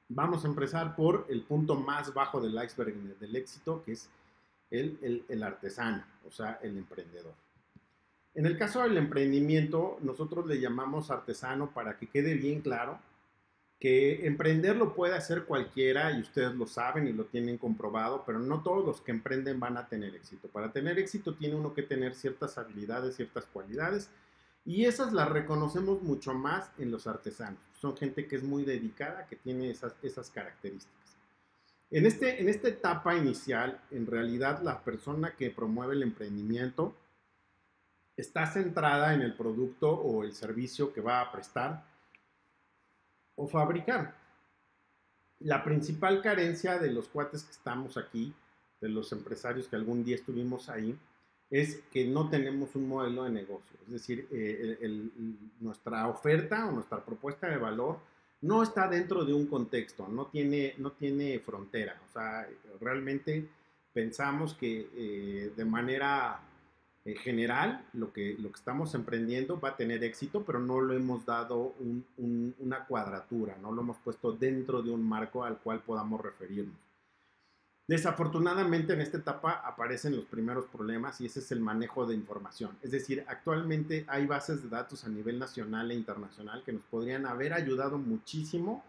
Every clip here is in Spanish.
Vamos a empezar por el punto más bajo del iceberg del éxito, que es el artesano, o sea, el emprendedor. En el caso del emprendimiento, nosotros le llamamos artesano para que quede bien claro que emprender lo puede hacer cualquiera y ustedes lo saben y lo tienen comprobado, pero no todos los que emprenden van a tener éxito. Para tener éxito tiene uno que tener ciertas habilidades, ciertas cualidades y esas las reconocemos mucho más en los artesanos. Son gente que es muy dedicada, que tiene esas características. En esta etapa inicial, en realidad la persona que promueve el emprendimiento está centrada en el producto o el servicio que va a prestar o fabricar. La principal carencia de los cuates que estamos aquí, de los empresarios que algún día estuvimos ahí, es que no tenemos un modelo de negocio. Es decir, nuestra oferta o nuestra propuesta de valor no está dentro de un contexto, no tiene frontera. O sea, realmente pensamos que de manera general lo que estamos emprendiendo va a tener éxito, pero no lo hemos dado una cuadratura, no lo hemos puesto dentro de un marco al cual podamos referirnos. Desafortunadamente en esta etapa aparecen los primeros problemas y ese es el manejo de información. Es decir, actualmente hay bases de datos a nivel nacional e internacional que nos podrían haber ayudado muchísimo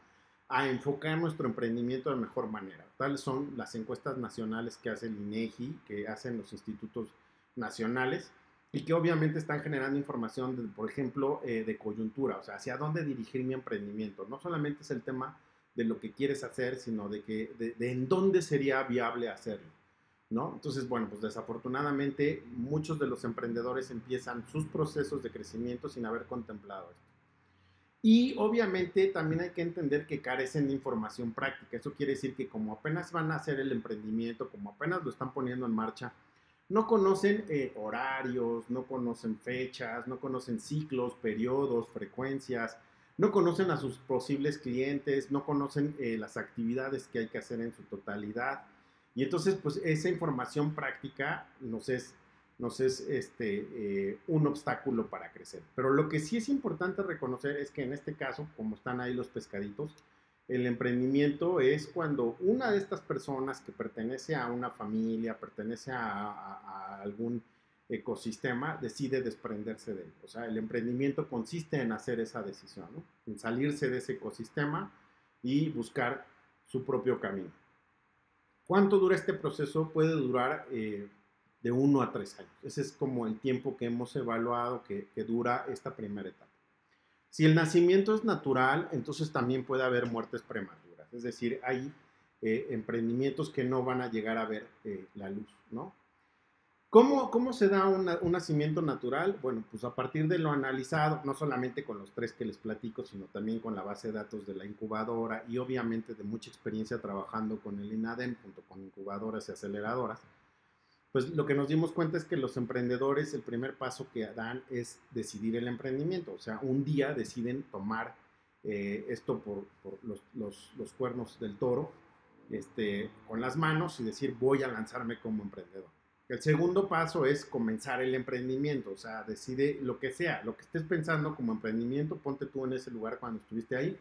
a enfocar nuestro emprendimiento de mejor manera. Tales son las encuestas nacionales que hace el INEGI, que hacen los institutos nacionales y que obviamente están generando información, por ejemplo, de coyuntura, o sea, hacia dónde dirigir mi emprendimiento. No solamente es el tema de lo que quieres hacer, sino de en dónde sería viable hacerlo, ¿no? Entonces, bueno, pues desafortunadamente muchos de los emprendedores empiezan sus procesos de crecimiento sin haber contemplado esto. Y obviamente también hay que entender que carecen de información práctica. Eso quiere decir que como apenas van a hacer el emprendimiento, como apenas lo están poniendo en marcha, no conocen horarios, no conocen fechas, no conocen ciclos, periodos, frecuencias, no conocen a sus posibles clientes, no conocen las actividades que hay que hacer en su totalidad. Y entonces, pues esa información práctica nos es un obstáculo para crecer. Pero lo que sí es importante reconocer es que en este caso, como están ahí los pescaditos, el emprendimiento es cuando una de estas personas que pertenece a una familia, pertenece a algún ecosistema, decide desprenderse de él. O sea, el emprendimiento consiste en hacer esa decisión, ¿no? En salirse de ese ecosistema y buscar su propio camino. ¿Cuánto dura este proceso? Puede durar de 1 a 3 años. Ese es como el tiempo que hemos evaluado que dura esta primera etapa. Si el nacimiento es natural, entonces también puede haber muertes prematuras. Es decir, hay emprendimientos que no van a llegar a ver la luz, ¿no? ¿Cómo se da un nacimiento natural? Bueno, pues a partir de lo analizado, no solamente con los tres que les platico, sino también con la base de datos de la incubadora y obviamente de mucha experiencia trabajando con el INADEM junto con incubadoras y aceleradoras, pues lo que nos dimos cuenta es que los emprendedores, el primer paso que dan es decidir el emprendimiento. O sea, un día deciden tomar esto por los cuernos del toro con las manos y decir voy a lanzarme como emprendedor. El segundo paso es comenzar el emprendimiento, o sea, decide lo que sea, lo que estés pensando como emprendimiento, ponte tú en ese lugar cuando estuviste ahí.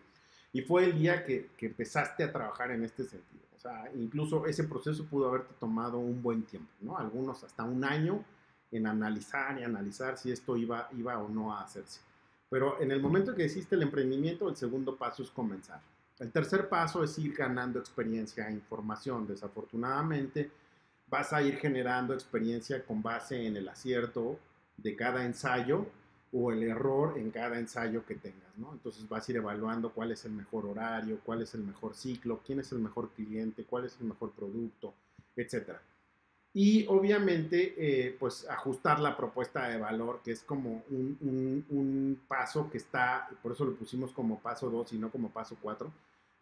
Y fue el día que empezaste a trabajar en este sentido. O sea, incluso ese proceso pudo haberte tomado un buen tiempo, ¿no? Algunos hasta un año en analizar y analizar si esto iba o no a hacerse. Pero en el momento que hiciste el emprendimiento, el segundo paso es comenzar. El tercer paso es ir ganando experiencia e información. Desafortunadamente, vas a ir generando experiencia con base en el acierto de cada ensayo o el error en cada ensayo que tengas, ¿no? Entonces vas a ir evaluando cuál es el mejor horario, cuál es el mejor ciclo, quién es el mejor cliente, cuál es el mejor producto, etcétera. Y obviamente, pues ajustar la propuesta de valor, que es como un paso que está, por eso lo pusimos como paso 2 y no como paso 4,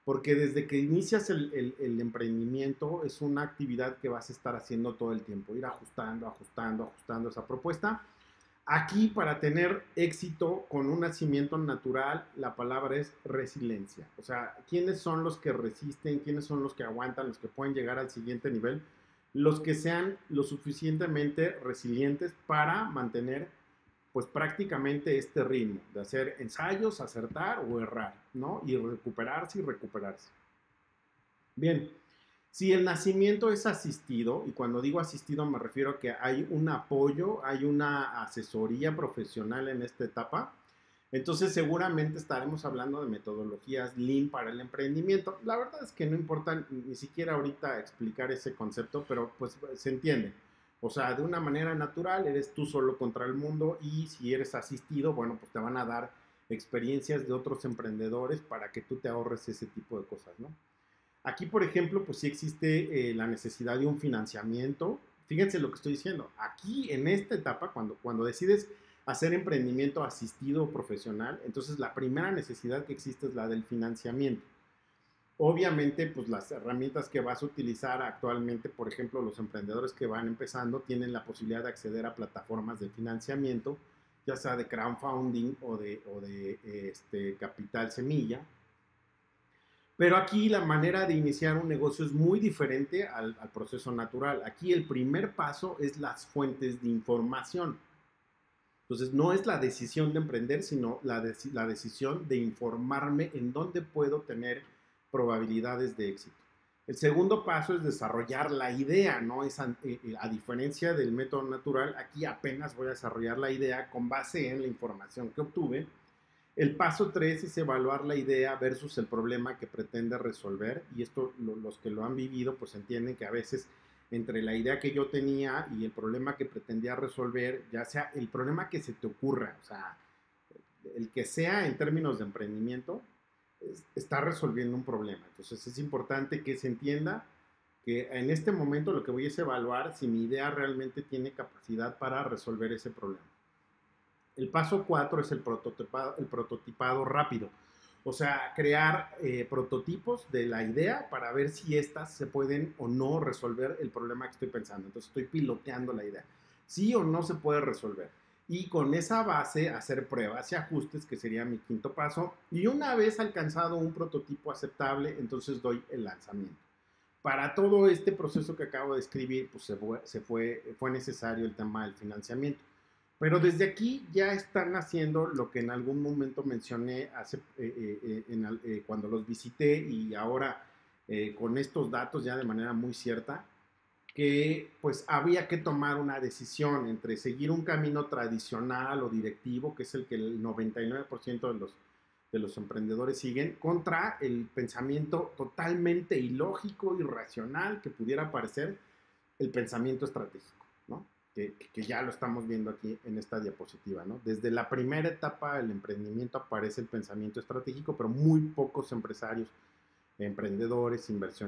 porque desde que inicias el emprendimiento es una actividad que vas a estar haciendo todo el tiempo, ir ajustando, ajustando, ajustando esa propuesta. Aquí, para tener éxito con un nacimiento natural, la palabra es resiliencia. O sea, ¿quiénes son los que resisten? ¿Quiénes son los que aguantan? Los que pueden llegar al siguiente nivel. Los que sean lo suficientemente resilientes para mantener pues prácticamente este ritmo de hacer ensayos, acertar o errar, ¿no? Y recuperarse y recuperarse. Bien, si el nacimiento es asistido, y cuando digo asistido me refiero a que hay un apoyo, hay una asesoría profesional en esta etapa, entonces seguramente estaremos hablando de metodologías Lean para el emprendimiento. La verdad es que no importa ni siquiera ahorita explicar ese concepto, pero pues se entiende. O sea, de una manera natural eres tú solo contra el mundo, y si eres asistido, bueno, pues te van a dar experiencias de otros emprendedores para que tú te ahorres ese tipo de cosas, ¿no? Aquí, por ejemplo, pues sí existe la necesidad de un financiamiento. Fíjense lo que estoy diciendo. Aquí, en esta etapa, cuando decides hacer emprendimiento asistido o profesional, entonces la primera necesidad que existe es la del financiamiento. Obviamente, pues las herramientas que vas a utilizar actualmente, por ejemplo, los emprendedores que van empezando tienen la posibilidad de acceder a plataformas de financiamiento, ya sea de crowdfunding o de capital semilla. Pero aquí la manera de iniciar un negocio es muy diferente al proceso natural. Aquí el primer paso es las fuentes de información. Entonces, no es la decisión de emprender, sino la decisión de informarme en dónde puedo tener probabilidades de éxito. El segundo paso es desarrollar la idea, ¿no? A diferencia del método natural, aquí apenas voy a desarrollar la idea con base en la información que obtuve. El paso 3 es evaluar la idea versus el problema que pretende resolver, y esto los que lo han vivido pues entienden que a veces entre la idea que yo tenía y el problema que pretendía resolver, ya sea el problema que se te ocurra, o sea, el que sea en términos de emprendimiento, está resolviendo un problema. Entonces es importante que se entienda que en este momento lo que voy es evaluar si mi idea realmente tiene capacidad para resolver ese problema. El paso 4 es el prototipado rápido. O sea, crear prototipos de la idea para ver si éstas se pueden o no resolver el problema que estoy pensando. Entonces estoy piloteando la idea. Sí o no se puede resolver. Y con esa base hacer pruebas y ajustes, que sería mi quinto paso. Y una vez alcanzado un prototipo aceptable, entonces doy el lanzamiento. Para todo este proceso que acabo de escribir, pues fue necesario el tema del financiamiento. Pero desde aquí ya están haciendo lo que en algún momento mencioné cuando los visité, y ahora con estos datos ya de manera muy cierta, que pues había que tomar una decisión entre seguir un camino tradicional o directivo, que es el que el 99% de los emprendedores siguen, contra el pensamiento totalmente ilógico, irracional que pudiera parecer el pensamiento estratégico, ¿no? Que ya lo estamos viendo aquí en esta diapositiva, ¿no? Desde la primera etapa del emprendimiento aparece el pensamiento estratégico, pero muy pocos empresarios, emprendedores, inversionistas,